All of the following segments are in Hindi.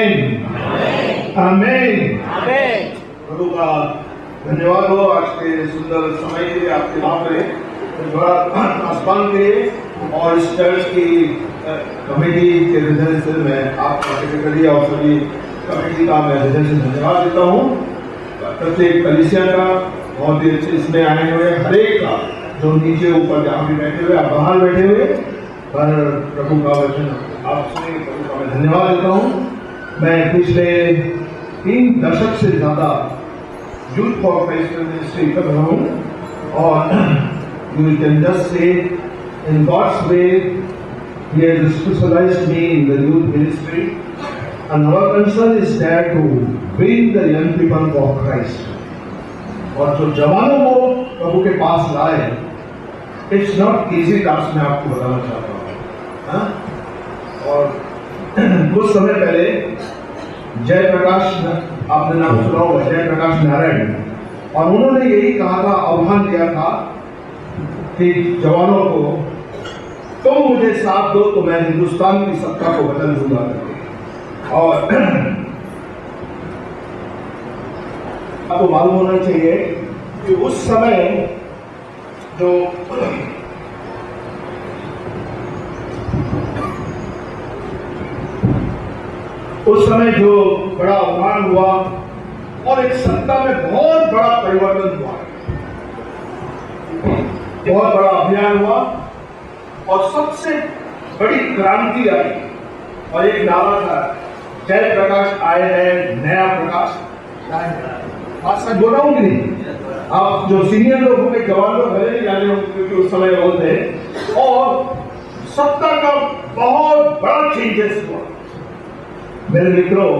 आमीन आमीन। प्रभु का धन्यवाद हो आज के सुंदर समय के लिए, आपके वहाँ पे थोड़ा आसमान के और इस चर्च की कमेटी के हृदय से मैं आपका सेक्रेटरी और सभी कमेटी का मैं हृदय से धन्यवाद देता हूँ। प्रत्येक कलीसिया का बहुत ही अच्छे इसमें आए हुए हर एक का, जो नीचे ऊपर जहाँ भी बैठे हुए, आप बाहर बैठे हुए, पर प्रभु का वचन आप सुने, प्रभु का मैं धन्यवाद देता हूँ। मैं पिछले 3 दशक से ज़्यादा यूथ फॉर क्राइस्ट मिनिस्ट्री कर रहा हूँ और you can just say in God's way he has specialised me in the youth ministry and our concern is that to bring the young people for Christ. और जो जवानों को प्रभु के पास लाए, इट्स नॉट इजी टास्क, मैं आपको बताना चाहता हूँ। और कुछ समय पहले जयप्रकाश, आपने नाम सुना होगा, जयप्रकाश नारायण, और उन्होंने यही कहा था, आह्वान दिया था कि जवानों को, तुम मुझे साथ दो तो मैं हिंदुस्तान की सत्ता को बदल दूंगा। और आपको मालूम होना चाहिए कि उस समय जो बड़ा आह्वान हुआ और एक सत्ता में बहुत बड़ा परिवर्तन हुआ, बहुत बड़ा अभियान हुआ और सबसे बड़ी क्रांति आई। और एक नारा था, जय प्रकाश आए हैं, नया प्रकाश। आज सच बोल रहा हूँ कि नहीं? आप जो सीनियर लोग होंगे, जवान लोग भले नहीं जाने होंगे क्योंकि उस समय बहुत थे, और सत्ता का बहुत बड़ा चेंजेस हुआ। मेरे मित्रों,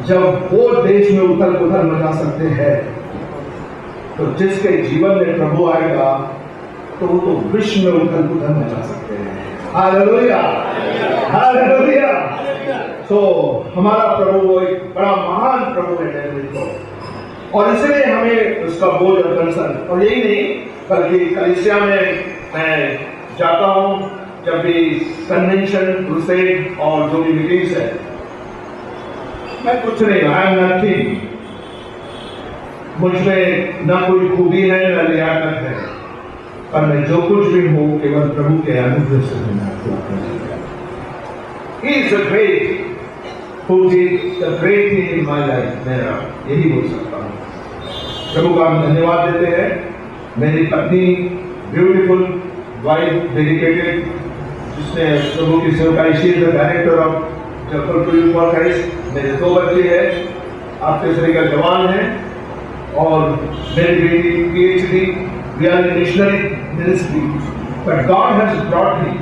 जब वो देश में उथल पुथल मचा सकते हैं, तो जिसके जीवन में प्रभु आएगा तो वो तो विश्व में उथल पुथल मचा सकते हैं। Hallelujah hallelujah. तो हमारा प्रभु वो एक बड़ा महान प्रभु है मेरे मित्रों, और इसलिए हमें उसका बोझ और कंसर्न, और यही नहीं बल्कि कलीसिया में मैं जाता हूँ जब भी कन्वेंशन, क्रूसेड और जो भी मीटिंग्स है, मैं कुछ नहीं, आई एम नथिंग, मुझमें ना कोई खूबी है ना लियाकत है, पर मैं जो कुछ भी हूँ केवल प्रभु के अनुग्रह से मैं He is the great who did the great thing in my life। मेरा यही बोल सकता हूँ। प्रभु का हम धन्यवाद देते हैं। मेरी पत्नी, ब्यूटीफुल वाइफ, डेडिकेटेड, जिसने प्रभु की सेवकाई, she is the director of Jabalpur youth for Christ. मेरे 2 बच्चे हैं, आपके श्री का जवान है, और मेरी बेटी PhD, we are in missionary ministry, but God has brought me.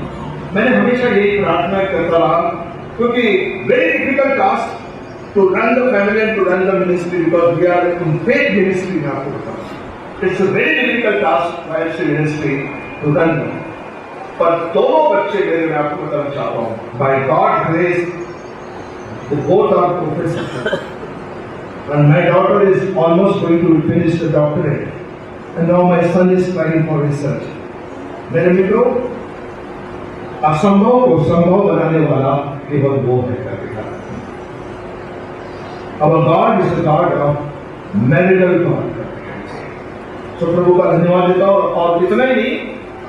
मैंने हमेशा यही प्रार्थना करता रहा, क्योंकि very difficult task to run the family and to run the ministry, because we are in faith ministry. में आपको बताऊं, it's a very difficult task wife ministry to run, पर दोनों बच्चे मेरे, मैं आपको बताना चाहता हूँ, by God grace both are professors, and my daughter is almost going to finish the doctorate, and now my son is trying for research। मेरे मित्रों, असंभव को संभव बनाने वाला केवल वो है करके। Our God is the God of miracle God। तो प्रभु का धन्यवाद देता हूँ, और इतना ही नहीं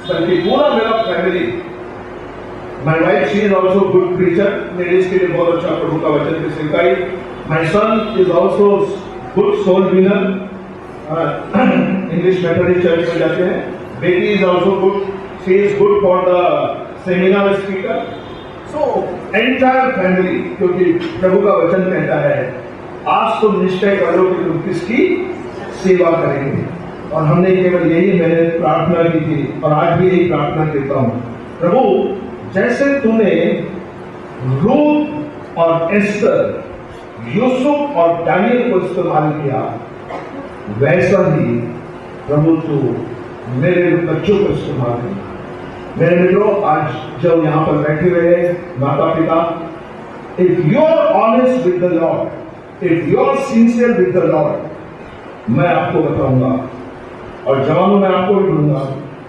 बल्कि पूरा मेरा family, My wife, she is also good preacher, ladies के लिए बहुत अच्छा प्रभु का वचन की सिखाई। My son is also good soul winner, English Methodist church में जाते हैं। बेटी is also good, she is good for the seminar speaker। So entire family, क्योंकि प्रभु का वचन कहता है, आज तुम निश्चय करो कि तुम किसकी सेवा करेंगे। और हमने केवल यही मैंने प्रार्थना की थी, और आज भी यही प्रार्थना करता हूँ, प्रभु जैसे तूने रूथ और एस्तर, यूसुफ और दानियल को इस्तेमाल किया, वैसा ही प्रभु तू मेरे बच्चों को इस्तेमाल किया। मेरे मित्रों, आज जब यहाँ पर बैठे हुए माता पिता, if you are honest with the Lord, if you are sincere with the Lord, मैं आपको बताऊंगा, और जवानों में आपको भी बोलूंगा,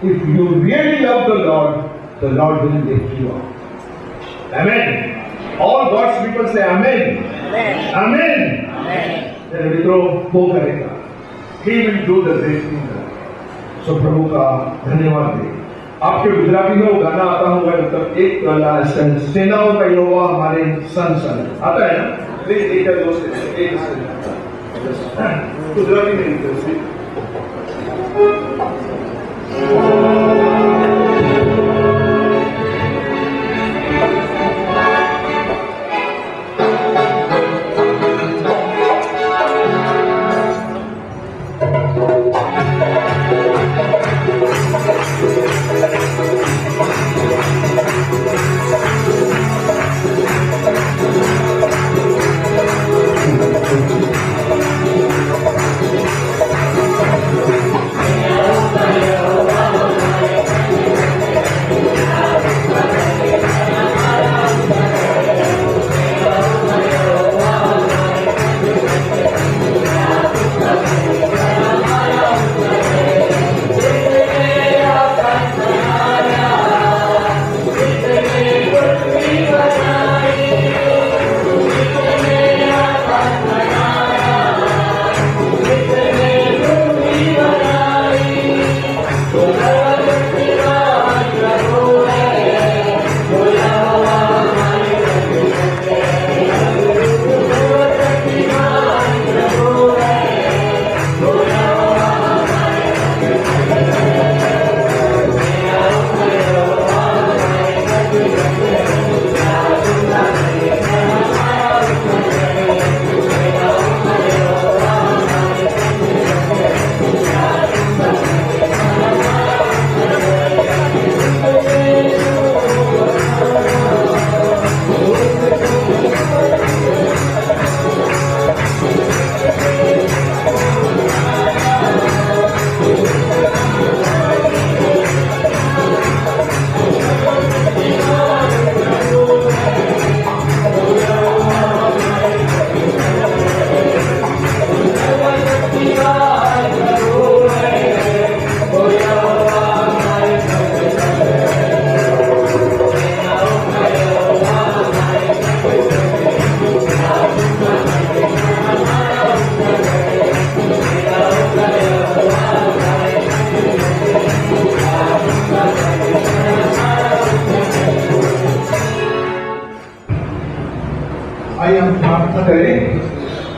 if you really love the Lord will lift you up। Amen। All God's people say Amen. Amen. मेरे मित्रों, वो करेगा. He will do the great thing. So प्रभु का धन्यवाद दे. आपके गुजराती में वो गाना आता होगा, मतलब एक सेनाओं का यहोवा हमारे सन आता है ना. प्लीज एक दोस्त गुजराती में आइए हम प्रार्थना करें.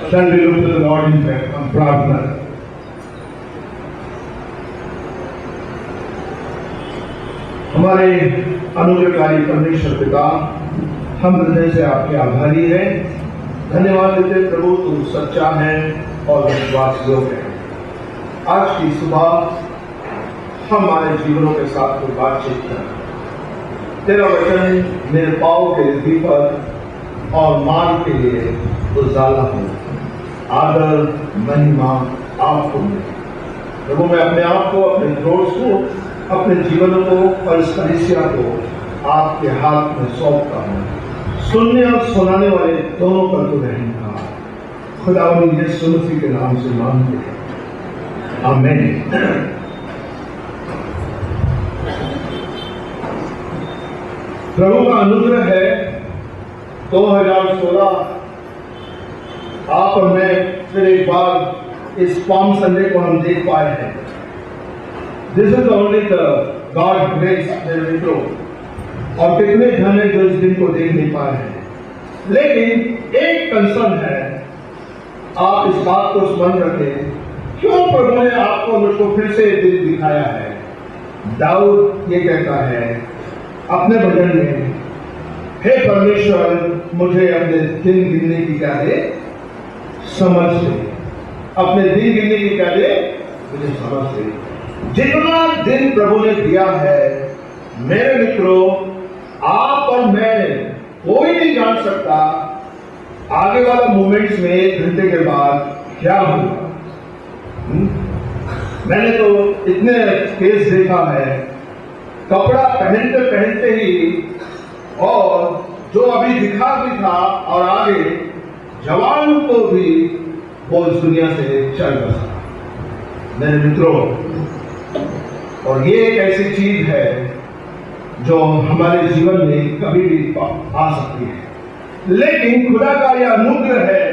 Shall we look to the Lord in prayer? हम प्रार्थना. हमारे अनुग्रहकारी परमेश्वर पिता, हम हृदय से आपके आभारी हैं. धन्यवाद देते प्रभु, तुम सच्चा है और विश्वास योग्य है. आज की सुबह हमारे जीवनों के साथ कोई बातचीत कर. तेरा वचन मेरे पाँव के दीपक और मार्ग के लिए उजाला हो. आदर महिमा आपको मिले प्रभु. मैं अपने आप को, अपने दोष को, अपने जीवन को और इस कलीसिया को आपके हाथ में सौंपता हूँ. सुनने और सुनाने वाले दोनों पर तो रहम था. खुदावंद यीशु मसीह के नाम से मांगते हैं. आमीन. प्रभु का अनुग्रह है. 2016 आप और मैं फिर एक बार इस पाम संडे को हम देख पाए हैं. This is only the God grace मेरे मित्रों. और कितने जन हैं जो इस दिन को देख नहीं पाए हैं. लेकिन एक कंसर्न है, आप इस बात को स्मरण रखें, क्यों प्रभु ने आपको मुझको फिर से दिन दिखाया है. दाऊद ये कहता है अपने भजन में, हे परमेश्वर मुझे अपने दिन गिनने की क्या दे, समझ दे. अपने दिन गिनने की क्या दे, मुझे समझ दे. जितना दिन प्रभु ने दिया है मेरे मित्रों, आप और मैं, कोई नहीं जान सकता आगे वाला मोमेंट्स में 1 घंटे के बाद क्या होगा. मैंने तो इतने केस देखा है, कपड़ा पहनते पहनते ही, और जो अभी दिखा भी था और आगे जवान को भी वो इस दुनिया से चल बसा मेरे मित्रों. और ये एक ऐसी चीज है जो हमारे जीवन में कभी भी आ सकती है. लेकिन खुदा का यह अनुग्रह है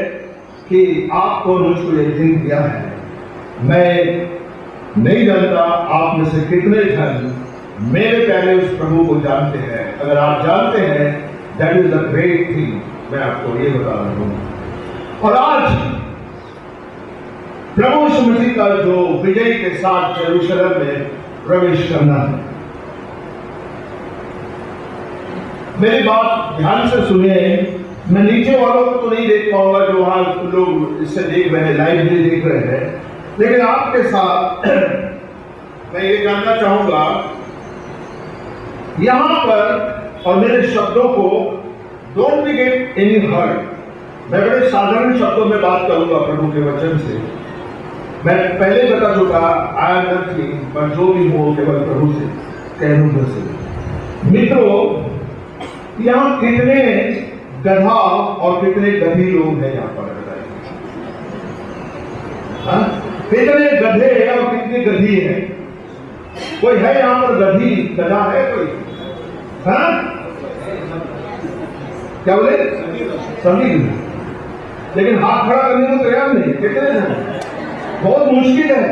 कि आपको मुझको यह दिन दिया है। मैं नहीं जानता आप में से कितने जन मेरे प्यारे उस प्रभु को जानते हैं। अगर आप जानते हैं, that is the great thing. मैं आपको ये बता रहा हूं। और आज प्रभु यीशु मसीह का जो विजय के साथ यरूशलेम में प्रवेश करना है, मेरी बात ध्यान से सुनिए। मैं नीचे वालों को तो नहीं देख पाऊंगा जो वहां लोग इससे देख रहे हैं, लाइव भी देख रहे हैं, लेकिन आपके साथ मैं ये जानना चाहूंगा यहां पर, और मेरे शब्दों को don't be get any hurt. मैं बड़े साधारण शब्दों में बात करूंगा प्रभु के वचन से। मैं पहले बता चुका, आई एम नथिंग, पर जो भी हो केवल प्रभु से कहूंगा से। मित्रों, यहां कितने गधा और कितने गधी लोग हैं यहां पर बताइए? कितने गधे और कितनी गधी है? कोई है यहां पर गधी, गधा है कोई? हाँ, क्या बोले? सभी। लेकिन हाथ खड़ा करने को तैयार नहीं। कितने हैं? बहुत मुश्किल है।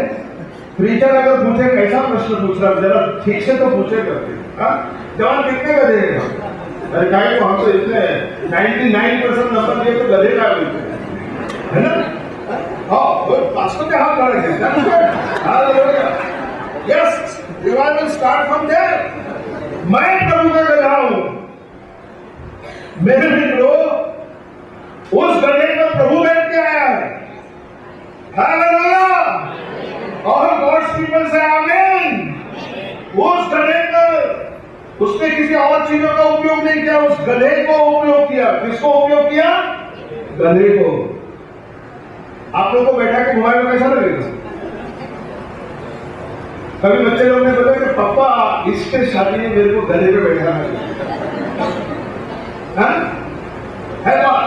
प्रीचर अगर पूछे कैसा प्रश्न पूछ रहा, जरा ठीक से तो पूछे करते। जवान कितने गधे हैं? अरे गाय को हमसे इतने 99% नंबर दिए तो गधे का मिलते हैं, है ना? हाँ, वास्तव में हाथ खड़े हैं। Yes, revival start from there. मैं प्रभु का गधा हूं। मेरे मित्रों, उस गधे को प्रभु बैठ के आया है। हालेलुया! और गॉड्स पीपल से आमीन। उस गधे को, उसने किसी और चीजों का उपयोग नहीं किया, उस गधे को उपयोग किया। किसको उपयोग किया? गधे को। आप लोग को बैठा के मोबाइल में कैसा लगेगा? कभी बच्चे लोग ने बोला कि पापा इसके शादी में मेरे को गधे पे बैठा है बात।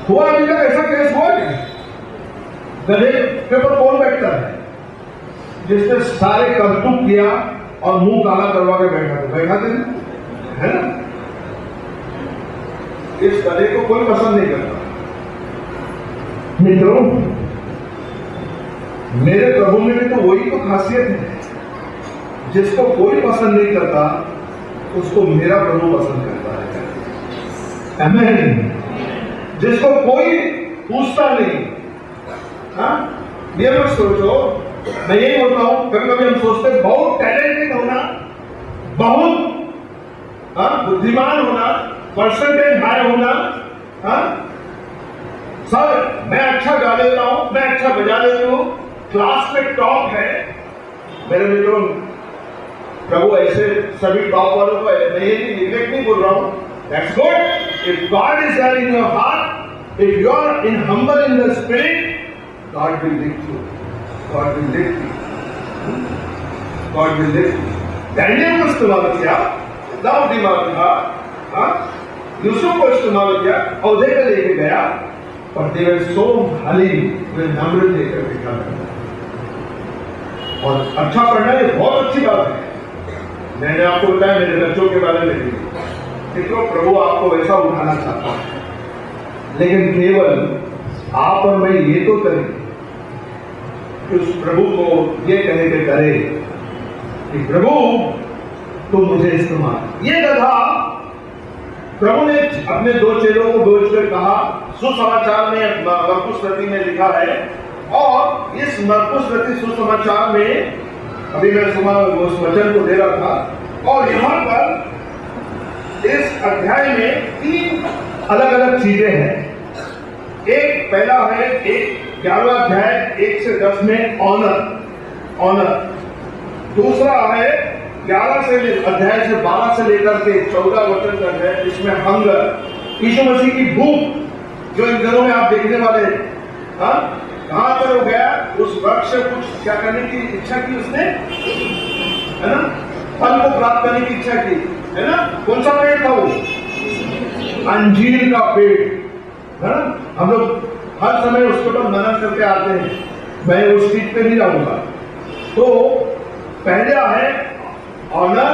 हुआ अभी तक ऐसा केस हुआ क्या? गधे के ऊपर कौन बैठता है? जिसने सारे करतूत किया और मुंह काला करवा के बैठा थे, है ना? इस गधे को कोई पसंद नहीं करता। मित्रों, मेरे प्रभु में भी तो वही तो खासियत है। जिसको कोई पसंद नहीं करता उसको मेरा प्रभु पसंद करता है। आमीन। जिसको कोई पूछता नहीं। हाँ, ये मत सोचो, मैं यही बोलता हूं, कभी कभी हम सोचते बहुत टैलेंटेड होना, बहुत बुद्धिमान होना, परसेंटेज हाई होना, सर मैं अच्छा गा लेता हूं, मैं अच्छा बजा लेता हूं, क्लास में टॉप है। मेरे मित्रों, प्रभु ऐसे सभी टॉप वालों को निग्लेक्ट नहीं बोल रहा हूं। That's good. If God is there in your heart, if you are in humble in the spirit, God will lift you. God will lift you. God will lift you. Daniel को इस्तेमाल किया, दाऊद इस्तेमाल किया, यूसुफ को इस्तेमाल किया, औदे को लेके गया, पर they were so हलीम, वे नम्र लेकर बिठा करता। और अच्छा पढ़ना ये बहुत अच्छी बात है। मैंने आपको बताया मेरे बच्चों के बारे में भी। मित्रों, प्रभु आपको वैसा उठाना चाहता है, लेकिन केवल आप और मैं ये तो करें कि उस प्रभु को ये कहे के करे कि प्रभु तुम मुझे इस्तेमाल। ये गधा प्रभु ने अपने दो चेलों को भेजकर कहा, सुसमाचार में मरकुस रति में लिखा है, और इस मरकुस रति सुसमाचार में अभी मैं सुबह उस वचन को दे रहा था, और यहाँ पर इस अध्याय में 3 अलग अलग चीजें हैं। एक पहला है, एक 11वां अध्याय 1 से 10 में ऑनर। दूसरा है 11 से अध्याय से 12 से लेकर के 14 वचन तक है, इसमें हंगर, यीशु मसीह की भूख जो इन दिनों में आप देखने वाले हैं। कहां पर हो गया? उस वृक्ष से कुछ क्या करने की इच्छा की उसने, है ना? फल को प्राप्त करने की इच्छा की, है ना? कौन सा पेड़ था वो? अंजीर का पेड़, है ना? हम लोग हर समय उसके ऊपर मनन करके आते हैं, मैं उस चीज पे नहीं जाऊंगा। तो पहला है ऑनर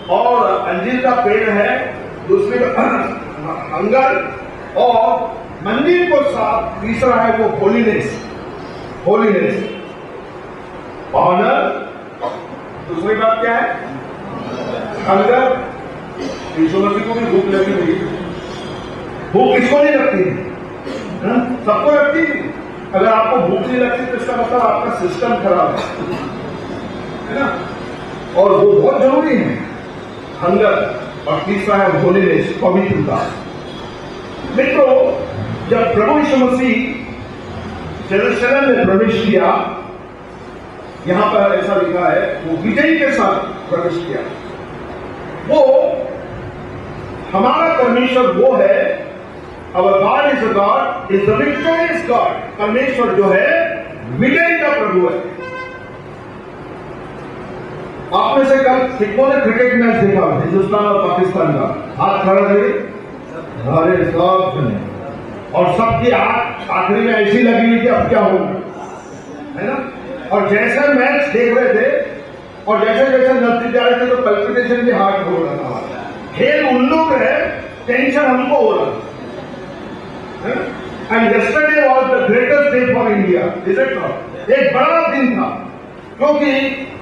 और अंजीर का पेड़ है, दूसरे हंगर और मंदिर को साफ, तीसरा है वो होलीनेस, होलीनेस, ऑनर। दूसरी बात क्या है? हंगर। यीशु मसीह को भी भूख लगी हुई, भूख किसको नहीं लगती है? सबको लगती है। अगर आपको भूख नहीं लगती तो इसका मतलब आपका सिस्टम खराब है ना। और वो बहुत जरूरी है, हंगर। और तीसरा है होलीनेस, पवित्रता। मित्रों, जब प्रभु यीशु मसीह यरूशलेम में प्रवेश किया, यहां पर ऐसा लिखा है, वो विजय के साथ प्रवेश किया। वो हमारा परमेश्वर वो है, our God is a God, is the victorious God। परमेश्वर जो है विजय का प्रभु है। आप में से कल कितनों ने क्रिकेट मैच देखा हिंदुस्तान और पाकिस्तान का? हाथ खड़ा करिए। अरे सब ने, और सबकी आखिरी में ऐसी लगी हुई कि अब क्या होगा, है ना। और जैसे मैच देख रहे थे और जैसे जैसे नजदीक जा रहे थे तो पल्पिटेशन भी हार्ट हो रहा था। खेल उन लोग है, टेंशन हमको हो रहा है। And yesterday was the greatest day for India, is it not? एक बड़ा दिन था, क्योंकि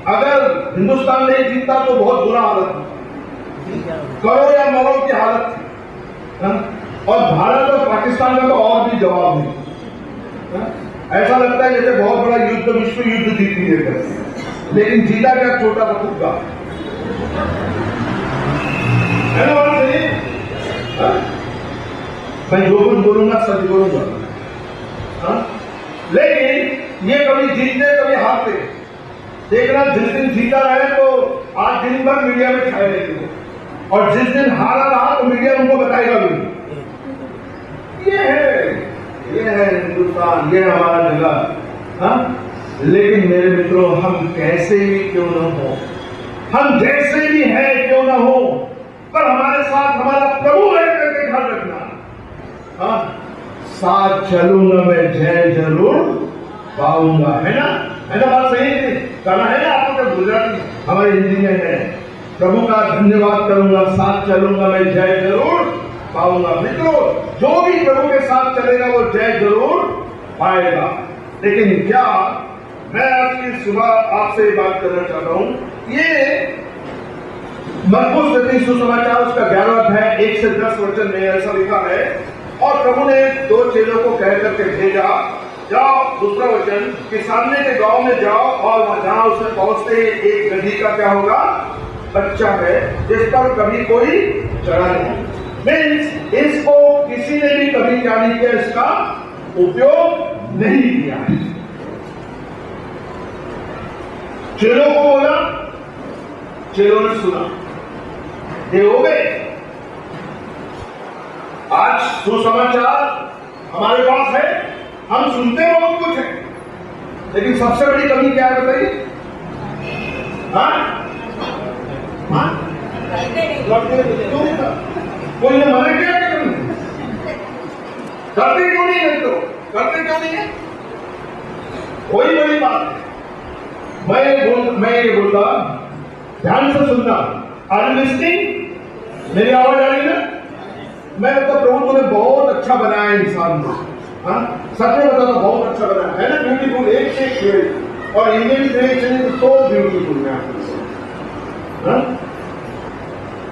अगर हिंदुस्तान नहीं जीतता तो बहुत बुरा हालत थी, करो या मरो की हालत थी। और भारत और पाकिस्तान का तो और भी जवाब नहीं। ऐसा लगता है जैसे बहुत बड़ा युद्ध, विश्व युद्ध जीत लिए करते, लेकिन जीता क्या? छोटा सा टुकड़ा, है ना बात सही? मैं जो कुछ बोलूंगा सच बोलूंगा, लेकिन ये कभी जीतते कभी हारते। देखना, जिस दिन जीता रहे तो आज दिन भर मीडिया में छाए रहते, और जिस दिन हारा रहा तो मीडिया उनको बताएगा भी। ये है हिंदुस्तान, ये है हमारा जगह। लेकिन मेरे मित्रों, हम कैसे भी क्यों न हो, हम जैसे भी हैं क्यों न हो, पर हमारे साथ हमारा प्रभु है करके ख्याल रखना। साथ चलूंगा मैं, जय जरूर पाऊंगा, है ना? है ना बात सही है? गाना है ना आपको, जब गुजराती हमारे हिंदी में है, प्रभु का धन्यवाद करूंगा, साथ चलूंगा मैं, जय जरूर पाऊंगा। मित्रों, जो भी प्रभु के साथ चलेगा वो जय जरूर पाएगा। लेकिन क्या मैं आज की सुबह आपसे बात करना चाहता हूं, ये मरकुस रचित सुसमाचार उसका 11वां अध्याय 1 से 10 वचन में ऐसा लिखा है, और प्रभु ने 2 चेलों को कह करके भेजा, जाओ, दूसरा वचन, कि सामने के गांव में जाओ और वहां जहां उसमें पहुंचते एक गधी का क्या होगा? बच्चा है, जिस पर कभी कोई चढ़ा नहीं। मीन्स इसको किसी ने भी कभी क्या नहीं किया, इसका उपयोग नहीं किया है। चेलों को बोला, चेलों ने सुना, ये हो गए। आज सुसमाचार हमारे पास है, हम सुनते बहुत कुछ है, लेकिन सबसे बड़ी कमी क्या है बताइए? कोई ने मना किया कि करते क्यों नहीं है? तो करते क्यों नहीं है? कोई बड़ी बात है। मैं ये बोलता, ध्यान से सुनना। Are you listening? मेरी आवाज आ रही है? मैं तो प्रभु तूने बहुत अच्छा बनाया इंसान को, सच में बताता, बहुत अच्छा बनाया है ना, ब्यूटीफुल, एक से एक क्रिएट, और Indian creation is so beautiful. मैं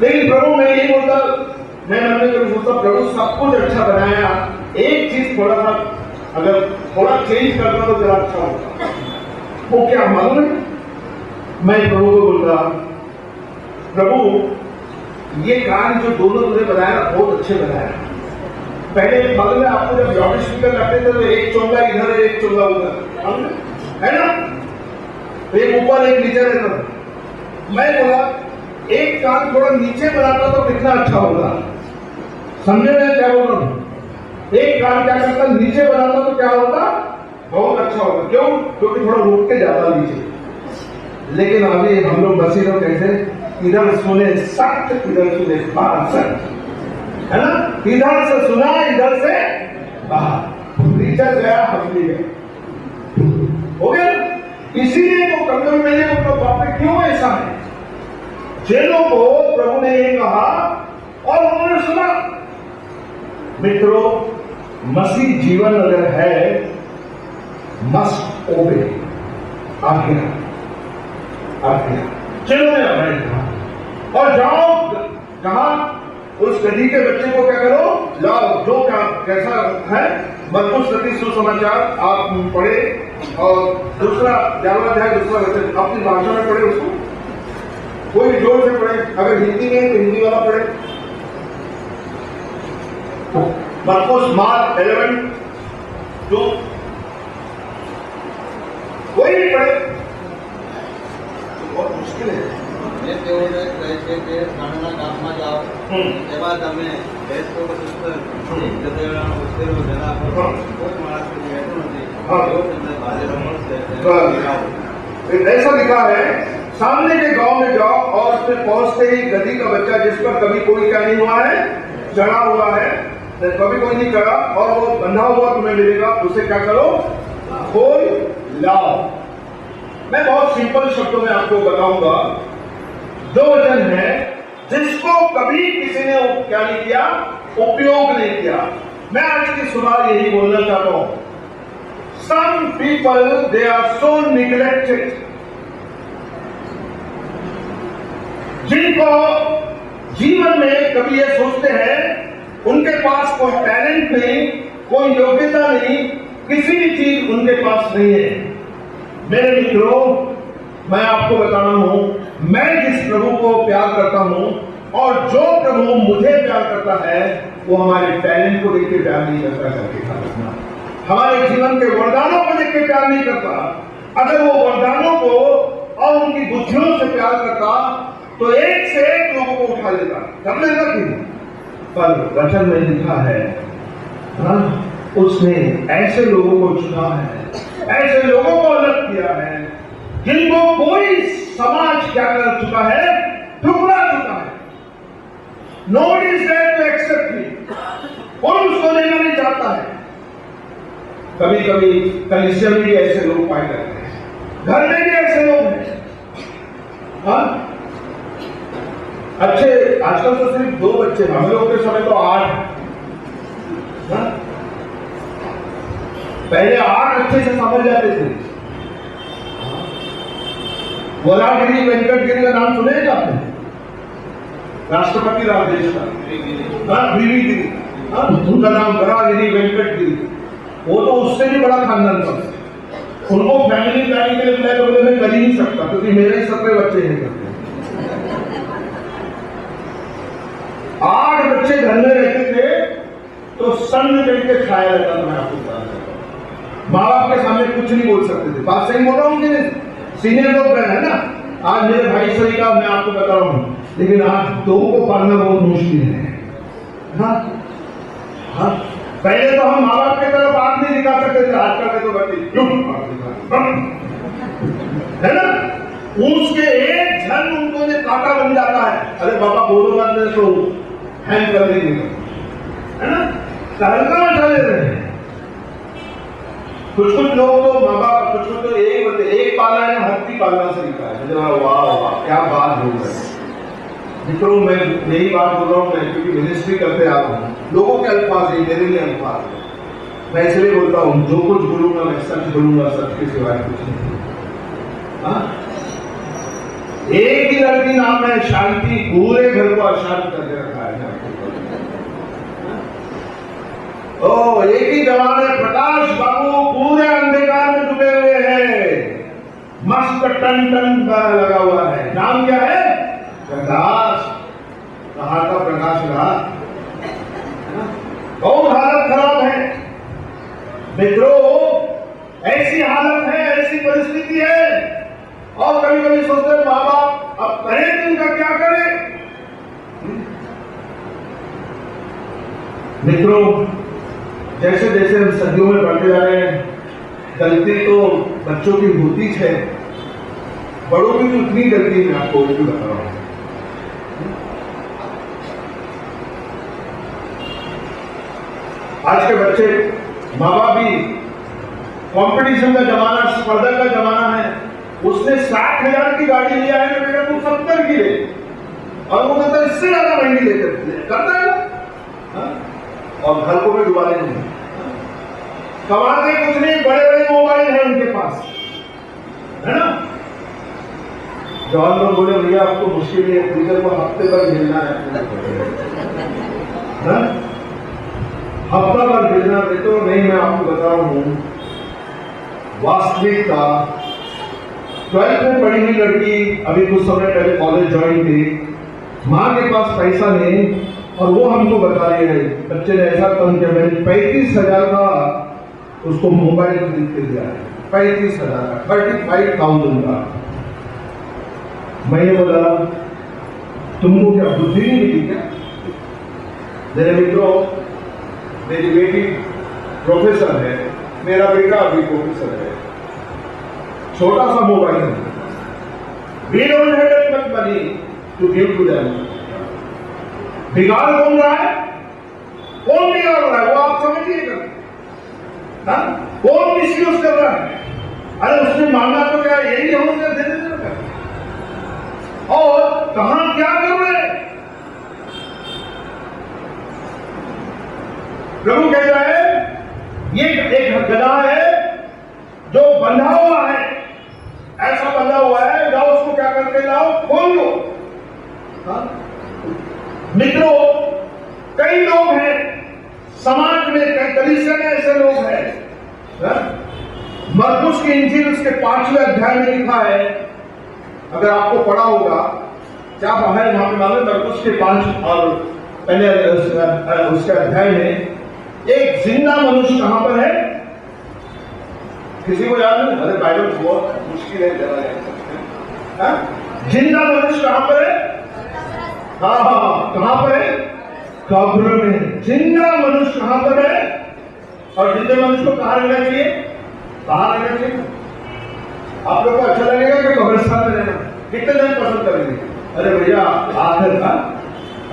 लेकिन प्रभु मैं यही बोलता, मैं मन में कभी सोचता, प्रभु सब कुछ अच्छा बनाया, एक चीज थोड़ा सा अगर थोड़ा चेंज करना तो जरा अच्छा होता। वो क्या मालूम है? मैं प्रभु को बोलता, प्रभु ये कार्य जो दोनों तुमने बनाया बहुत अच्छे बनाया। पहले मालूम है आपको, जब लाउड स्पीकर करते थे तो एक चोंगा इधर है, एक चोंगा उधर, है ना? एक ऊपर एक नीचे रहता था। मैं बोला एक कान थोड़ा नीचे बनाता तो कितना अच्छा होगा। समझे मैं क्या बोल रहा हूँ? एक कान क्या करता, नीचे बनाता तो क्या होता? बहुत अच्छा होगा। क्यों? क्योंकि थोड़ा रुक के ज्यादा नीचे। लेकिन अभी हम लोग बसी लोग कैसे, इधर सुने सख्त, इधर सुने बाहर सख्त, है ना? इधर से सुना, इधर से बाहर, नीचे गया हम भी गए, हो गया। इसीलिए वो कमजोर नहीं है, उनको बाप में क्यों ऐसा है? चेलों को प्रभु ने ये कहा और उन्होंने सुना, मित्रों, मसीह जीवन अगर है, मस्ट ओबे, आज्ञा आज्ञा, चलो मेरा भाई कहा और जाओ, कहा उस गधी के बच्चे को क्या करो, लाओ, जो क्या कैसा है। मरकुस रचित सुसमाचार आप पढ़े और दूसरा 11वां अध्याय दूसरा वचन अपनी भाषा में पढ़े, उसको कोई भी जोर से पढ़े, अगर हिंदी में तो हिंदी वाला पढ़े। मरकुस मार्क 11 जो कोई भी पढ़े, बहुत मुश्किल है। તેઓને કહે છે કે ગામના ગામમાં જાઓ, એમાં તમે બેસતો ગધેડાનો ઉછેરો જરા કરો, કોઈ માણસ બેઠો નથી, તેઓ તમને બાજરો મળશે। ऐसा लिखा है, सामने के गांव में जाओ और उसमें पहुंचते ही गधी का बच्चा जिस पर कभी कोई क्या नहीं हुआ है, चढ़ा हुआ है, कभी कोई नहीं चढ़ा और वो बंधा हुआ तुम्हें मिलेगा, उसे क्या करो, खोल लाओ। मैं बहुत सिंपल शब्दों में आपको बताऊंगा। दो वचन है जिसको कभी किसी ने क्या नहीं किया, उपयोग नहीं किया। मैं आज की सुबह यही बोलना चाहता हूं, some people they are so neglected, जिनको जीवन में कभी ये सोचते हैं उनके पास कोई टैलेंट नहीं, कोई योग्यता नहीं, किसी भी चीज उनके पास नहीं है। मेरे मित्रों, मैं आपको बता रहा हूं, मैं जिस प्रभु को प्यार करता हूं और जो प्रभु मुझे प्यार करता है, वो हमारे टैलेंट को देख के प्यार नहीं करता, करके हमारे जीवन के वरदानों को देख के प्यार नहीं करता। अगर वो वरदानों को और उनकी बुद्धियों से प्यार करता तो एक से एक लोगों को उठा लेता, कर लेता क्यों? पर वचन में लिखा है, उसने ऐसे लोगों को चुना है, ऐसे लोगों को अलग किया है जिनको कोई समाज क्या कर चुका है, ठुकरा चुका है। Nobody is there to accept me, कोई उसको लेना नहीं चाहता है। कभी कभी कलीसिया में भी ऐसे लोग पाए जाते हैं, घर में भी ऐसे लोग हैं। हाँ, अच्छे आजकल तो सिर्फ 2 बच्चे, हम लोग के समय तो 8। हाँ? पहले 8 अच्छे से समझ जाते थे। गोलागिरी वेंकटगिरी का नाम सुने क्या आपने? राष्ट्रपति राव देश का गिरी, उनका नाम गोलागिरी वेंकटगिरी, वो तो उससे भी बड़ा खानदान था। उनको फैमिली प्लानिंग के लिए बुलाया तो बोले मैं कर ही नहीं सकता क्योंकि मेरे ही 17 बच्चे हैं करते। 8 बच्चे घर में रहते थे तो सन में करके खाया रहता था। मैं आपको बता रहा हूं, माँ बाप के सामने कुछ नहीं बोल सकते थे। बात सही बोल रहा हूँ कि सीनियर लोग है ना, आज मेरे भाई सही का मैं आपको बता रहा हूं, लेकिन आज 2 को पालना बहुत मुश्किल है। हाँ? हाँ? पहले तो हम माँ बाप की तरफ आंख नहीं दिखा सकते थे, आजकल के तो बच्चे है ना, उसके एक क्षण उनको ने कांटा बन जाता है। अरे बाबा बोलो मत तो हैंग कर देंगे, है ना, तहलका मचा लेते हैं। कुछ कुछ लोग तो माँ बाप, कुछ कुछ तो एक पालना है, हत्ती पालना सीखा है। वाह वाह क्या बात हो रही है। मित्रों, मैं यही बात बोल रहा हूँ, मैं क्योंकि मिनिस्ट्री करते आप हूँ, लोगों के अल्फाज है, मेरे लिए अल्फाज है। मैं इसलिए बोलता हूँ, जो कुछ बोलूंगा मैं सच बोलूंगा, सच के सिवाय कुछ नहीं। हाँ? एक ही लड़की नाम है शांति, पूरे घर को अशांत करके रखा है। ओ, एक ही जवान है प्रकाश बाबू, पूरे अंधकार में डूबे हुए हैं, मस्त टन टन लगा हुआ है। नाम क्या है? प्रकाश। कहाँ का प्रकाश रहा? बहुत हालत खराब है मित्रों, ऐसी हालत है, ऐसी परिस्थिति है। और कभी कभी सोचते हैं माँ बाप अब करें तो इनका क्या करें। मित्रों, जैसे जैसे हम सदियों में बढ़ते जा रहे हैं, गलती तो बच्चों की होती है, बड़ों की तो उतनी गलती मैं आपको भी बता रहा हूं। आज के बच्चे, माँ बाप भी, कंपटीशन का जमाना, स्पर्धा का जमाना है। उसने 60,000 की गाड़ी लिया है, मेरे को 70 की ले, और वो कहता इससे ज्यादा महंगी लेकर करता है। और घर को भी डुबा देंगे। कमाते कुछ नहीं, बड़े बड़े मोबाइल हैं उनके पास, है ना। जवान लोग बोले भैया आपको मुश्किल है, फ्रीजर को हफ्ते भर झेलना है, हफ्ता भर भेजना दे। तो नहीं, मैं आपको बता रहा हूं वास्तविकता। 12th में पढ़ी हुई लड़की अभी कुछ समय पहले कॉलेज ज्वाइन की, माँ के पास पैसा नहीं और वो हमको बता रही है बच्चे ने ऐसा काम किया, मैंने 35,000 का उसको मोबाइल खरीद के दिया है। 35,000 का, 35,000 का। मैंने बोला तुमको क्या बुद्धि नहीं मिली क्या? मेरे मित्रों, मेरी बेटी प्रोफेसर है, मेरा बेटा अभी प्रोफेसर है। छोटा सा मोबाइल है। We don't have that much money to give to them. बिगाड़ कौन रहा है? कौन बिगाड़ रहा है? वो आप समझिएगा। कौन मिसयूज कर रहा है? अरे उसने मांगा तो क्या यही होगा, दे देना। और कहां क्या कर रहे हैं? प्रभु कहता है ये एक गधा है जो बंधा हुआ है, ऐसा बंधा हुआ है, जाओ उसको क्या करके लाओ, खोल लो। मित्रों, कई लोग हैं समाज में, कई कलीसिया में ऐसे लोग हैं। मरकुस की इंजील उसके 5वें अध्याय में लिखा है, अगर आपको पढ़ा होगा, क्या है वहां पे मालूम? मरकुस के 5 और पहले उसके अध्याय में एक जिंदा मनुष्य कहां पर है? किसी को याद नहीं? अरे बाइबल बहुत मुश्किल है, जरा याद सकते हैं। जिंदा मनुष्य कहां पर है? हाँ, कहां पर है? कब्र में। जिंदा मनुष्य कहां पर है? और जिंदे मनुष्य को कहां रहना चाहिए? कहां रहना चाहिए? आप लोग को अच्छा लगेगा कि कब्रिस्तान में रहना? कितने जन पसंद करेंगे? अरे भैया आखिर का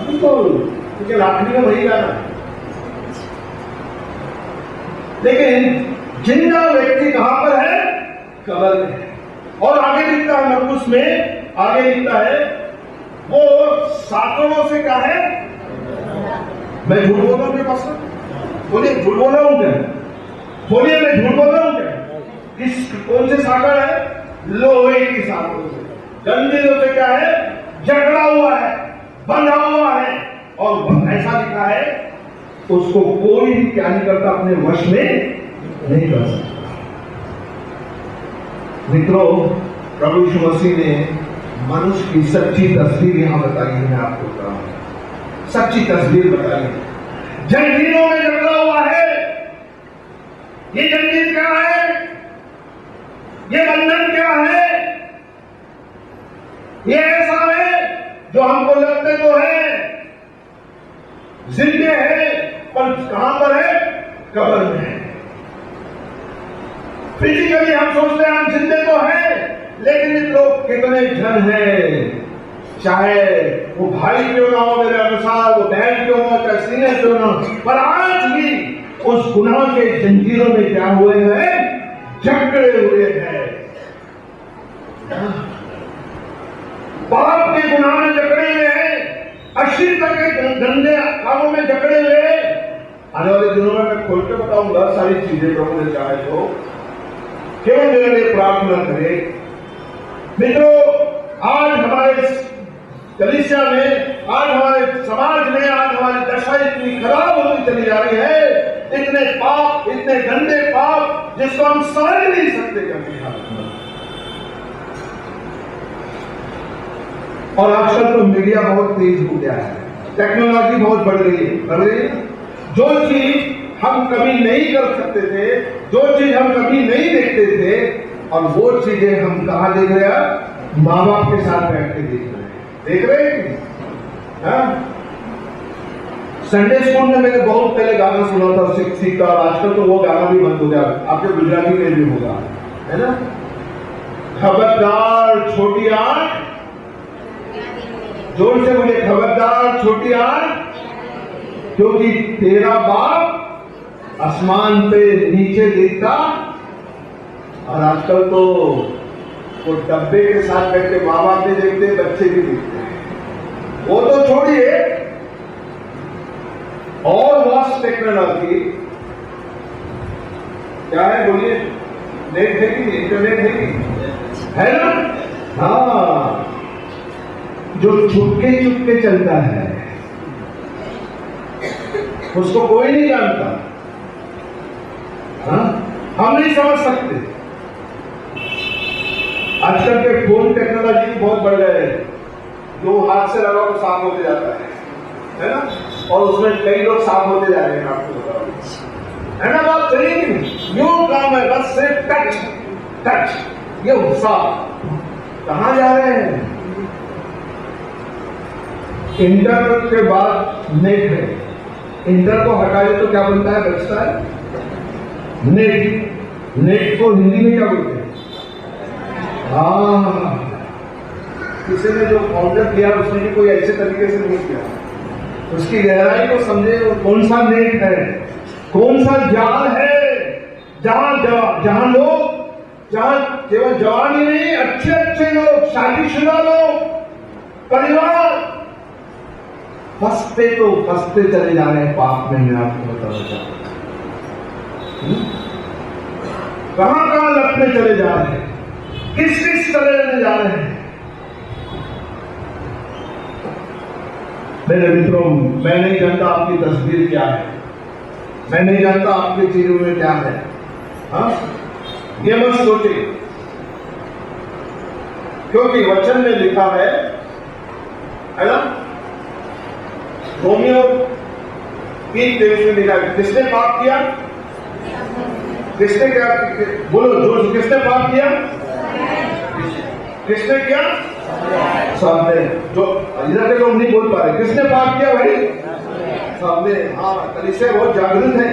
अभी तो क्योंकि लाखनी का वही गाना है। लेकिन जिंदा व्यक्ति कहां पर है? कब्र में है। और आगे लिखता है मरकुस में, आगे लिखता है वो सातों से क्या है? मैं झूठ बोल रहा हूं पास? बोलिए झूठ बोल रहा हूं क्या? बोलिए मैं झूठ बोल रहा हूं क्या? किस कौन से साकर है? लोहे की साकों से, जंजीरों से क्या है? जकड़ा हुआ है, बंधा हुआ है। और ऐसा लिखा है उसको कोई भी क्या नहीं करता, अपने वश में नहीं कर सकता। मित्रों, प्रभु यीशु मसीह ने मनुष्य की सच्ची तस्वीर यहां बताई है। मैं आपको बता रहा हूं, सच्ची तस्वीर बताई है। जंजीरों में जकड़ा हुआ है। ये जंजीर क्या है? ये बंधन क्या है? ये ऐसा है जो हमको लगते तो है जिंदे है, पर कहां पर है? कब्र में है। फिजिकली हम सोचते हैं हम जिंदे तो हैं, लेकिन लोग कितने जन हैं, चाहे वो भाई क्यों ना हो मेरे अनुसार, वो बहन क्यों ना, चाहे सीनियर क्यों ना, पर आज भी उस गुनाह के जंजीरों में क्या हुए हैं? जकड़े हुए हैं। पाप के गुनाह में जकड़े हुए हैं, अश्लीलता के गंदे कामों में जकड़े हुए हैं। आने वाले दिनों में मैं खोल के बताऊंगा सारी चीजें, प्रभु ने चाहे तो केवल मेरे लिए प्रार्थना करें। मित्रों, आज हमारे कलीसिया में, आज हमारे समाज में, आज हमारी दशा इतनी खराब होती चली जा रही है, इतने पाप, इतने गंदे पाप जिसको हम समझ नहीं सकते कभी। और आजकल तो मीडिया बहुत तेज हो गया है, टेक्नोलॉजी बहुत बढ़ रही है। जो चीज हम कभी नहीं कर सकते थे, जो चीज हम कभी नहीं देखते थे, और वो चीजें हम कहां देख रहे हैं? माँ बाप के साथ बैठ के देख रहे हैं। संडे स्कूल में मैंने बहुत पहले गाना सुना था सिक्स का, और आजकल तो वो गाना भी बंद हो गया। आपके गुजराती में भी होगा, है ना? खबरदार छोटी आंख, जोर से बोले खबरदार छोटी आंख, क्योंकि तेरा बाप आसमान पे नीचे दिखता। और आजकल तो वो डब्बे के साथ बैठे माँ बाप भी देखते, बच्चे भी दिखते हैं। वो तो छोड़िए, और वास्ट टेक्नोलॉजी क्या है बोलिए? नेट है कि इंटरनेट है ना? हाँ, जो चुपके चुपके चलता है उसको कोई नहीं जानता। हाँ, हम नहीं समझ सकते। आजकल के फोन टेक्नोलॉजी बहुत बढ़ गए हैं, जो हाथ से लगाओ तो साफ होते जाता है ना? और उसमें कई लोग साफ होते जा रहे हैं, आपको बता रहा हूं, है ना? बात सही नहीं, यूं काम है, बस सिर्फ टच टच, ये साफ। कहां जा रहे हैं? इंटर के बाद नेट है, इंटर को हटा दे तो क्या बनता है? बचता है नेट। नेट को हिंदी में क्या बोलते हैं? हाँ, किसी ने जो फाउंडर किया उसने भी कोई ऐसे तरीके से नहीं किया, उसकी गहराई को समझे। कौन सा नेट है, कौन सा जाल है जहां लोग, जहां केवल जवान ही नहीं, अच्छे अच्छे लोग, शादीशुदा लोग, परिवार फंसते तो फंसते चले जा रहे हैं पाप में। मैं आपको बताना कहां कहां लपने चले जा रहे हैं, किस किस तरह में जा रहे हैं। मेरे मित्रों, मैं नहीं जानता आपकी तस्वीर क्या है, मैं नहीं जानता आपके चीजों में क्या है। हाँ, ये मत सोचे, क्योंकि वचन में लिखा है ना? रोमियो 3:23 में लिखा है, किसने पाप किया? किसने क्या? बोलो जोर, किसने पाप किया? किसने किया? सबने। जो इधर के लोग नहीं बोल पा रहे, किसने पाप किया भाई? सबने। हाँ, कलीसिया बहुत जागृत है,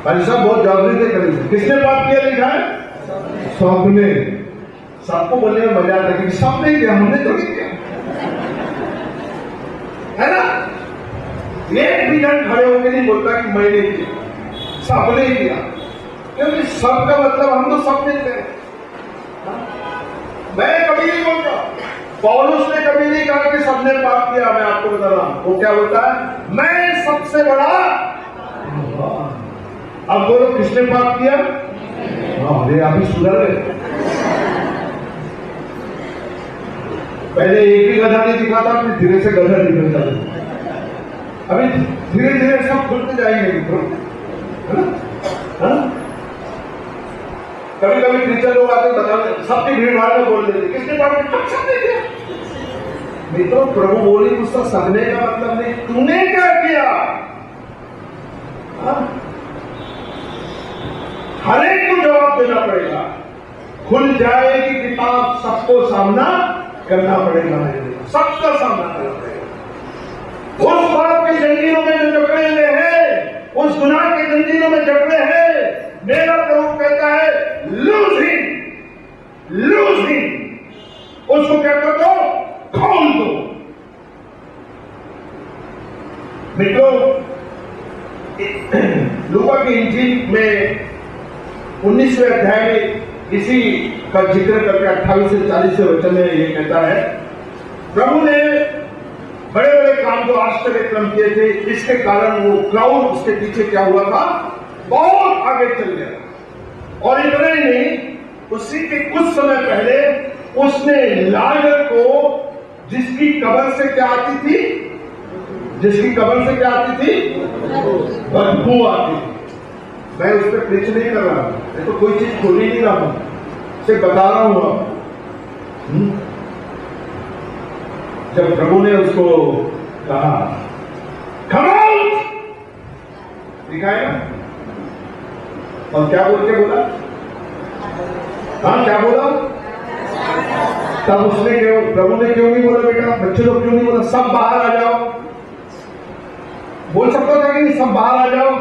कलीसिया बहुत जागृत है। कलीसिया किसने पाप किया लिखा है? सबने। सबको बोलने में मजा आता है कि सबने किया, हमने तो नहीं किया, है ना? एक भी जन खड़े होकर नहीं बोलता कि मैंने किया, सबने किया, क्योंकि सबका मतलब हम तो सब मिलते हैं। मैं कभी नहीं बोलता, पौलुस ने कभी नहीं कहा कि सबने पाप किया। मैं आपको बता रहा हूं, वो क्या बोलता है? मैं सबसे बड़ा। अब बोलो, किसने पाप किया? अरे अभी सुधर गए। पहले एक भी गधा नहीं दिखा था, फिर धीरे से गधा निकल जाता। अभी धीरे धीरे सब खुलते जाएंगे मित्रों, है ना? कभी कभी टीचर लोग आते बताते, सबकी भीड़ भाड़ में बोल देते, किसने पाप किया? सबने किया। मित्रों, प्रभु बोली उसका सबने का मतलब नहीं, तूने क्या किया? हर एक को जवाब देना पड़ेगा। खुल जाएगी किताब, सबको सामना करना पड़ेगा, सबका सामना करना पड़ेगा। उस बात के जंजीरों में जो जकड़े हुए हैं, उस गुनाह के जंजीरों में जकड़े हैं, मेरा प्रभु कहता है लूज हिम, उसको क्या कर दो? खोल दो। मित्रों, लूका की इंजील में 19वें अध्याय में इसी का जिक्र करके 28 से 40 वचन में ये कहता है, प्रभु ने बड़े बड़े काम जो आश्चर्य क्रम किए थे, इसके कारण वो क्राउड उसके पीछे क्या हुआ था? बहुत आगे चल गया। और इतना ही नहीं, उसी के कुछ समय पहले उसने लाजर को, जिसकी कब्र से क्या आती थी? जिसकी कब्र से क्या आती थी? बदबू आती थी। मैं उस पर प्रीच नहीं कर रहा हूं, मैं तो कोई चीज खोल ही नहीं रहा हूं, सिर्फ बता रहा हूं आपको। जब प्रभु ने उसको कहा come out, दिखाया, और क्या बोल के बोला? हाँ, क्या बोला? तब उसने क्यों, प्रभु ने क्यों नहीं बोला बेटा, बच्चे लोग क्यों नहीं बोला सब बाहर आ जाओ? बोल सकता था कि नहीं सब बाहर आ जाओ?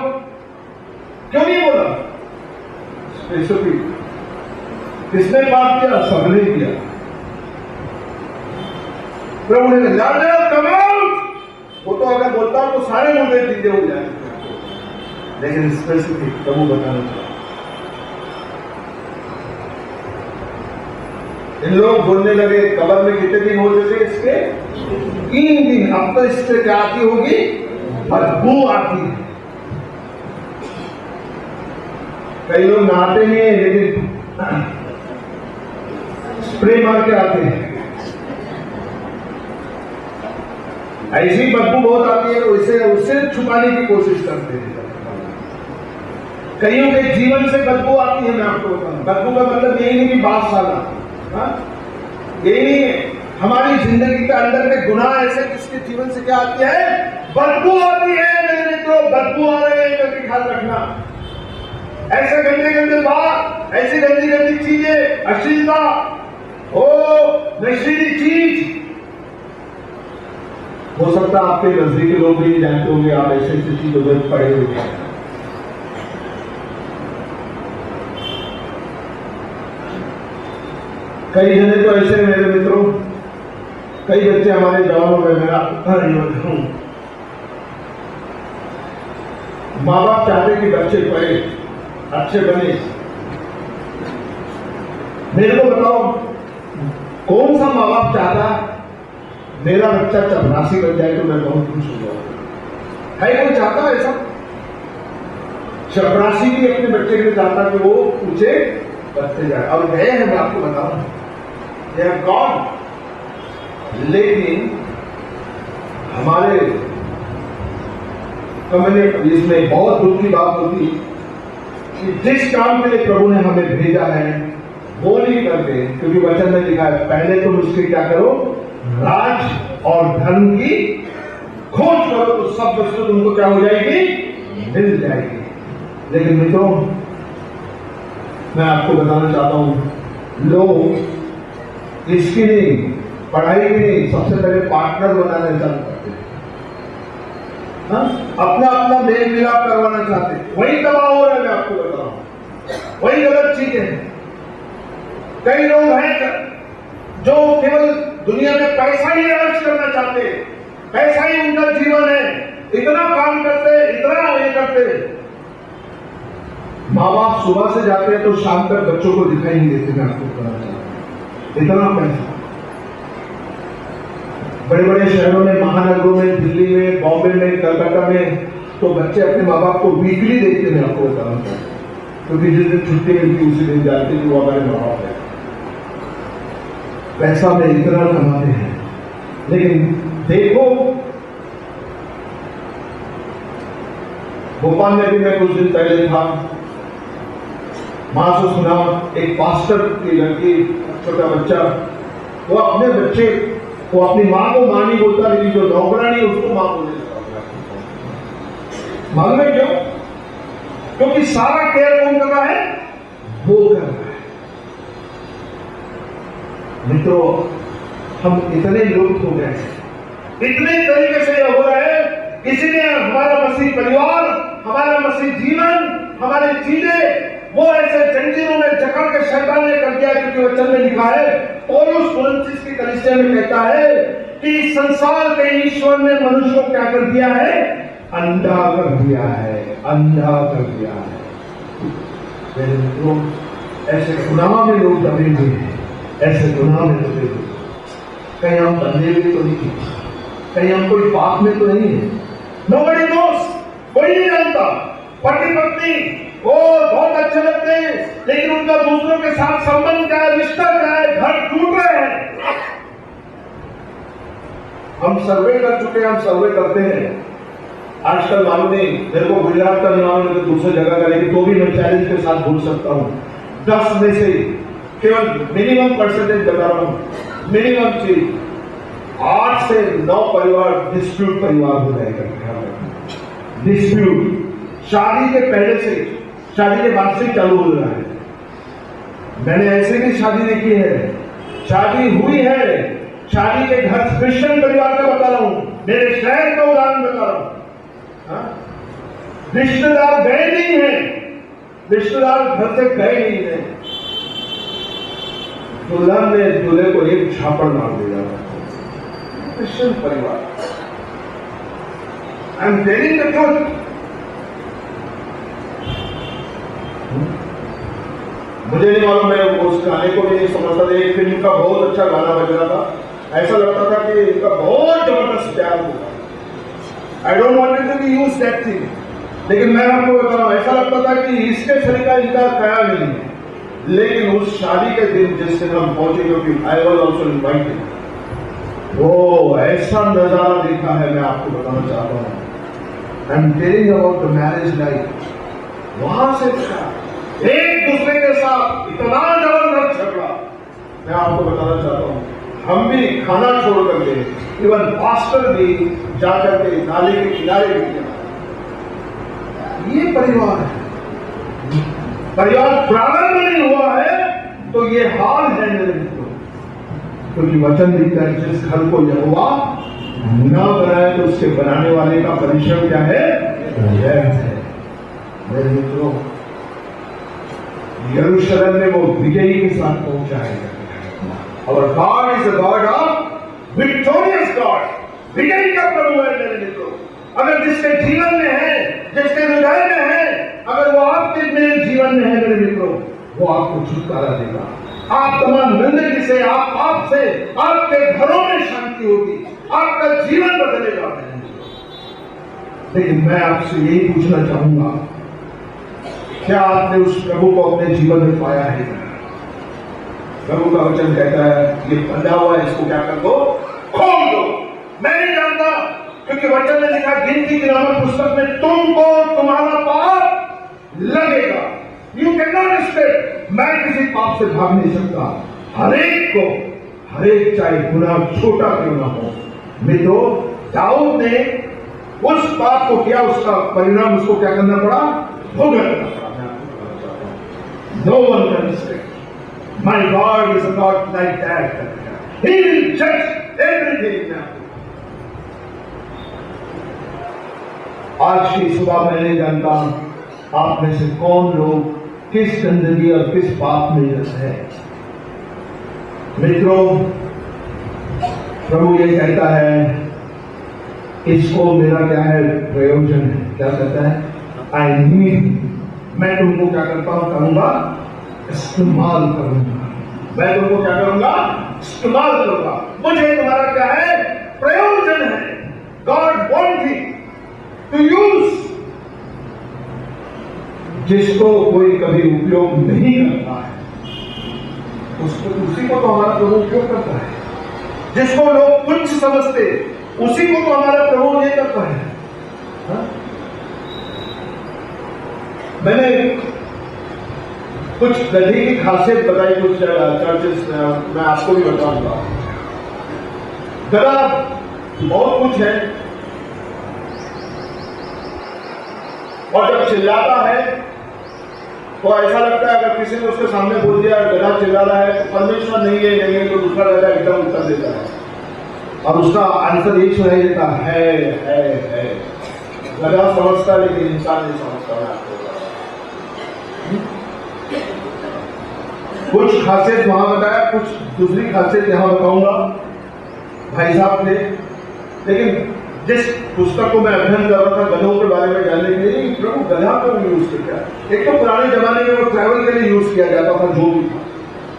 क्यों नहीं बोला? स्पेसिफिक। किसने बात किया? सबने किया। प्रभु ने लाजर कम आउट, वो तो अगर बोलता हूं तो सारे मुद्दे चीजें हो जाए, लेकिन स्पेसिफिक प्रभु बताना चाहता। इन लोग बोलने लगे कब्र में कितने दिन होते थे इसके? 3 दिन। अब तो इससे क्या आती होगी? बदबू आती है। कई लोग नहाते नहीं है लेकिन स्प्रे मार के आते हैं, ऐसी बदबू बहुत आती है तो उससे छुपाने की कोशिश करते हैं। कईयों के जीवन से बदबू आती है। मैं आपको बताऊं, बदबू का मतलब यही नहीं कि बात साला, यही नहीं है। हमारी जिंदगी के अंदर में गुनाह ऐसे किसके जीवन से क्या आती है, बदबू आती है। मेरे मित्रों, बदबू आ रहे हैं कभी ख्याल रखना। ऐसे गंदे गंदे बात, ऐसी गंदी गंदी चीजें, अश्लीलता, ओ नशीली चीज, हो सकता है आपके नजदीकी लोग भी जानते होंगे, आप ऐसे ऐसी चीजों में पड़े हुए हैं। कई जने तो ऐसे मेरे मित्रों, कई बच्चे हमारे गांवों में, मेरा युवक हूं, माँ बाप चाहते कि बच्चे पढ़े, अच्छे बने। मेरे को बताओ, कौन सा माँ बाप चाहता मेरा बच्चा चपरासी बन जाए तो मैं बहुत खुश हो जाऊंगा? है कोई चाहता ऐसा? चपरासी भी अपने बच्चे के लिए चाहता कि वो ऊंचे बढ़ते जाए, और गए हैं। मैं आपको बताऊं, दे हैव गॉन। लेकिन हमारे कम्युनिटी, इसमें बहुत दुख की बात होती कि जिस काम के लिए प्रभु ने हमें भेजा है वो नहीं करते, क्योंकि वचन में लिखा है पहले तुम उसके क्या करो, राज और धन की खोज करो तो सब वस्तु तुमको क्या हो जाएगी, मिल जाएगी। लेकिन मित्रों, मैं आपको बताना चाहता हूं, लोग इसकी नहीं, पढ़ाई की नहीं, सबसे पहले पार्टनर बनाने चालू करते हैं। अपना अपना मेल मिलाप करवाना चाहते हैं, वही तबाह हो रहा है। मैं आपको बता रहा हूं, वही गलत चीजें हैं। कई लोग हैं जो केवल दुनिया में पैसा ही अर्ज करना चाहते हैं, पैसा ही उनका जीवन है, इतना काम करते, इतना ये करते। माँ बाप सुबह से जाते हैं तो शाम तक बच्चों को दिखाई नहीं देते। मैं आपको बताना चाहता हूं, इतना पैसा। बड़े बड़े शहरों में, महानगरों में, दिल्ली में, बॉम्बे में, कलकत्ता में, तो बच्चे अपने माँ बाप को वीकली देखते हैं। मैं आपको बताना चाहता हूं, क्योंकि जिस दिन छुट्टी मिलती उसी दिन जाते कि वो हमारे माँ बाप है। पैसा में इतना कमाते हैं, लेकिन देखो, भोपाल में भी मैं कुछ दिन पहले था, मां से सुना, एक पास्टर की लड़की, छोटा बच्चा, वो अपने बच्चे को अपनी मां को मां नहीं बोलता, लेकिन जो नौकरानी है उसको मां बोलने लगता। मालूम है क्यों? क्योंकि सारा केयर कौन कर रहा है, वो कर रहा है। मित्रों, हम इतने लुप्त हो गए, इतने तरीके से हो रहा है, इसलिए हमारा मसीह परिवार, हमारा मसीह जीवन, हमारी चीजें वो ऐसे जंजीरों में जकड़ के शैतान ने कर दिया। क्योंकि वचन में लिखा है, पौलुस कोरिन्थियों की कलीसिया में कहता है कि संसार के ईश्वर ने मनुष्य को क्या कर दिया है, अंधा कर दिया है, अंधा कर दिया है। मेरे मित्रों, ऐसे गुनाह में लोग दबे हुए हैं, ऐसे गुनाह में दबे हुए। कहीं हम बंधे हुए तो नहीं, कहीं हम कोई पाप में तो नहीं है। नोबडी नोस, कोई नहीं जानता। पति पत्नी वो बहुत अच्छे लगते हैं, लेकिन उनका दूसरों के साथ संबंध क्या है, रिश्ता क्या है, घर टूट रहे हैं। हम सर्वे कर चुके हैं, हम सर्वे करते हैं। आजकल मालूम नहीं, मेरे को गुजरात का नाम है, दूसरी जगह का, लेकिन तो भी मैं चैलेंज के साथ बोल सकता हूं, 10 में से केवल मिनिमम परसेंटेज बता रहा हूं, मिनिमम चीज 8 से 9 परिवार डिस्प्यूट परिवार हो जाएगा। डिस्प्यूट शादी के पहले से, शादी के बाद से चालू हो रहा है। मैंने ऐसे भी शादी देखी है, शादी हुई है, शादी के घर क्रिश्चियन परिवार का बता रहा हूं, मेरे शहर का उदाहरण बता रहा हूं। रिश्तेदार गए नहीं है, रिश्तेदार घर से गए नहीं है, दुल्हन ने दूल्हे को एक झापड़ मार दिया। क्रिश्चियन परिवार, I am telling the truth. मुझे नहीं मालूम, मैं उस गाने को भी नहीं समझता था। एक फिल्म का बहुत अच्छा गाना बज रहा था, ऐसा लगता था कि इनका बहुत जबरदस्त प्यार होगा। I don't wanted to be use that thing, लेकिन मैं आपको बता रहा हूं, ऐसा लगता था कि इसके शरीर का इनका ख्याल नहीं है। लेकिन उस शादी के दिन जिस दिन हम पहुंचे, क्योंकि आई वाज आल्सो इनवाइटेड, वो ऐसा नजारा देखा है, मैं आपको बताना चाहता हूं। I am telling about the marriage life. वहां से एक दूसरे के साथ इतना जबरदस्त झगड़ा, मैं आपको बताना चाहता हूं। हम भी खाना छोड़ करके, इवन पास्टर भी जाकर के नाले के किनारे भी किया। ये परिवार है, परिवार प्रारंभ नहीं हुआ है तो ये हाल है मेरे मित्रों, क्योंकि वचन लिखता है जिस घर को यहोवा न बनाए तो उसके बनाने वाले का परिश्रम क्या है, व्यर्थ है। मेरे मित्रों, यरूशलेम में वो विजयी के साथ पहुंचाएगा। और God is a God of victorious God, विजयी का प्रभु है मेरे मित्रों। अगर जिसके जीवन में है, जिसके हृदय में है, अगर वो आपके मेरे जीवन में है मेरे मित्रों, वो आपको छुटकारा देगा। आप तमाम जिंदगी से, आप पाप से, आपके घरों में शांति होगी, आपका जीवन बदलेगा मेरे मित्रों। लेकिन मैं आपसे यही पूछना चाहूंगा, क्या आपने उस प्रभु को अपने जीवन में पाया है? प्रभु का वचन कहता है ये बंधा हुआ है, इसको क्या कर दो, खोल दो। मैं नहीं जानता, क्योंकि वचन में लिखा गिनती की नामक पुस्तक में तुमको तुम्हारा पाप लगेगा। You can not escape. मैं किसी पाप से भाग नहीं सकता। हरेक को, हरेक चाहे गुनाह छोटा क्यों ना हो। मित्रों, दाऊद ने उस पाप को किया, उसका परिणाम उसको क्या करना पड़ा, भुगतना पड़ा। No one can escape. My God is a God like that. He will judge everything now. आज की सुबह मैं नहीं जानता आप में से कौन लोग किस गंदगी और किस पाप में रत है। मित्रों, प्रभु ये कहता है इसको मेरा क्या है, प्रयोजन है। क्या कहता है, आई नीड। मैं तुमको क्या करता हूं, करूंगा, इस्तेमाल करूंगा। मैं तुमको क्या करूंगा, इस्तेमाल करूंगा। मुझे तुम्हारा क्या है, प्रयोजन है। God wanting to use. जिसको कोई कभी उपयोग नहीं करता है उसको, उसी को तो हमारा प्रभु उपयोग करता है। जिसको लोग तुच्छ समझते उसी को तो हमारा प्रभु ये करता है। हा? मैंने कुछ गधी की खासियत बताई कुछ चर्चेस में, मैं आपको भी बताऊंगा। गधा बहुत कुछ है, और जब चिल्लाता है तो ऐसा लगता है, अगर किसी ने उसके सामने बोल दिया गधा चिल्ला रहा है तो परमेश्वर नहीं है, नहीं है, तो दूसरा गधा एकदम उत्तर देता है और उसका आंसर एक सुनाई देता है। गधा समझता लेकिन इंसान नहीं समझता है। कुछ खासियत वहां बताया, कुछ दूसरी खासियत यहां बताऊंगा भाई साहब ने। लेकिन जिस पुस्तक को मैं अध्ययन कर रहा था गधों के बारे में जानने के लिए, प्रभु गधा को यूज किया। एक तो पुराने जमाने में वो ट्रैवल के लिए यूज किया जाता था जो भी था,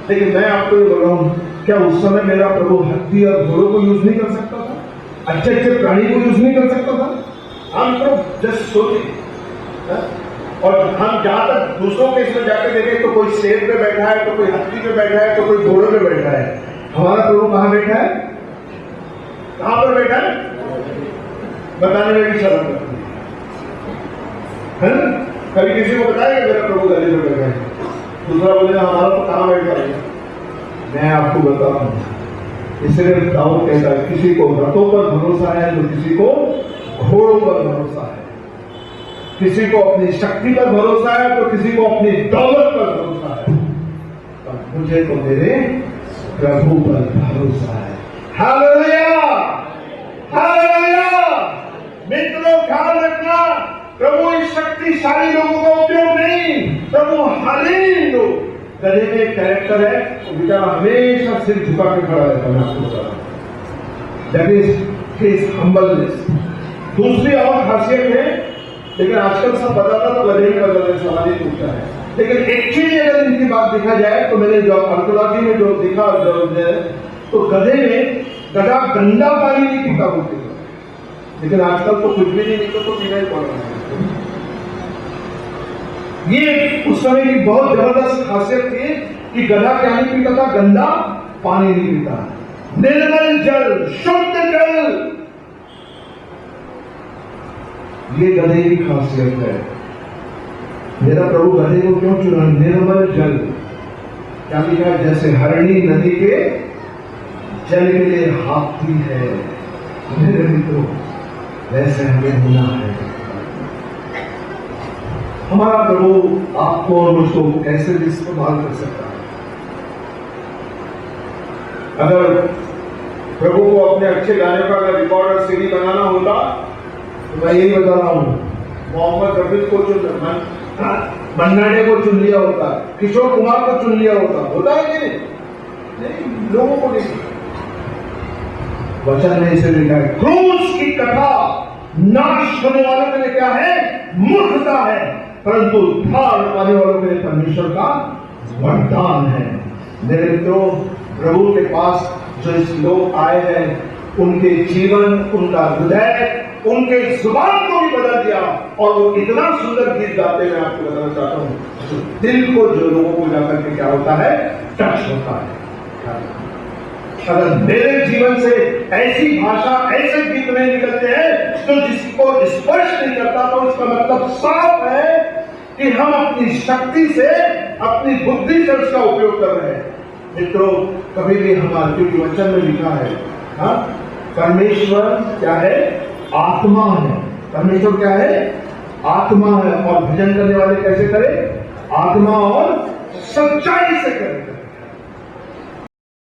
लेकिन मैं आपको ये बोल रहा हूं, क्या उस समय मेरा प्रभु हाथी और घोड़ों को यूज नहीं कर सकता था? अच्छे अच्छे प्राणी को यूज नहीं कर सकता था? हम तो जस्ट सोचे। और हम जहां तक दूसरों के इसमें जाकर देखें तो कोई शेर पे बैठा है, तो कोई हाथी पे बैठा है, तो कोई घोड़े पे बैठा है। हमारा प्रभु कहां बैठा है, कहां पर बैठा है? बताने में भी शर्म लगती है ना? कभी किसी को बताया मेरा प्रभु गले पे बैठा है, दूसरा बोलेगा हमारा तो कहां बैठा है। मैं आपको बता रहा हूं, इसलिए दाऊद कहता है किसी को रथों पर भरोसा है तो किसी को घोड़ों पर भरोसा है, किसी को अपनी शक्ति पर भरोसा है तो किसी को अपनी दौलत पर भरोसा है, और मुझे तो मेरे प्रभु पर भरोसा है। Hallelujah, hallelujah. मित्रों, ख्याल रखना, प्रभु इस शक्तिशाली लोगों का उपयोग नहीं, प्रभु हालीन लोग। गधे में एक कैरेक्टर है, वो बेचारा हमेशा सिर झुका के खड़ा रहता है। आपको बता रहा हूं, दैट इज हिज हम्बलनेस। दूसरी और खासियत है, लेकिन आजकल सब बताता तो गधे ही बदलने सवाल ही पूछता है। लेकिन एक्चुअली अगर इनकी बात देखा जाए तो मैंने जो आर्कोलॉजी में जो देखा तो गधे में, गधा गंदा पानी नहीं पीता बोलते, लेकिन आजकल तो कुछ भी नहीं निकल तो पीना ही पड़ रहा है। ये उस समय की बहुत जबरदस्त खासियत थी कि गधा क्या नहीं पीता था, गंदा पानी नहीं पीता, निर्मल जल, शुद्ध जल, ये गधे की खासियत है। मेरा प्रभु गधे को क्यों चुना? निर्मल जल, क्या लिखा है? जैसे हरणी नदी के जल के लिए हाथी है, मेरे मित्रों वैसे हमें होना है। हमारा प्रभु आपको और मुझको कैसे भी इस्तेमाल कर सकता है। अगर प्रभु को अपने अच्छे गाने का अगर रिकॉर्ड और सीडी बनाना होता तो मैं यही बता रहा हूं, मोहम्मद रफी को चुन, बन्नाडे को चुन लिया होता, किशोर कुमार को चुन लिया होता है कि नहीं? लोगों को नहीं। वचन में इसे लिखा है, क्रूस की कथा नाश होने वालों के लिए क्या है? मूर्खता है, परंतु उद्धार पाने वालों के लिए परमेश्वर का वरदान है। मेरे मित्रों, प्रभु के पास जो लोग आए हैं, उनके जीवन, उनका हृदय, उनके जुबान को भी बदल दिया, और वो इतना सुंदर गीत गाते हैं। आपको बताना चाहता हूं, दिल को जो लोगों को जाकर के क्या होता है? टच होता है। अगर मेरे जीवन से ऐसी भाषा, ऐसे गीत नहीं निकलते हैं तो जिसको स्पर्श नहीं करता, तो इसका मतलब साफ है कि हम अपनी शक्ति से, अपनी बुद्धि से उसका उपयोग कर रहे हैं। मित्रों, कभी भी हमारे, क्योंकि वचन में लिखा है, हाँ, परमेश्वर क्या है? आत्मा है। परमेश्वर क्या है? आत्मा है। और भजन करने वाले कैसे करें? आत्मा और सच्चाई से करें।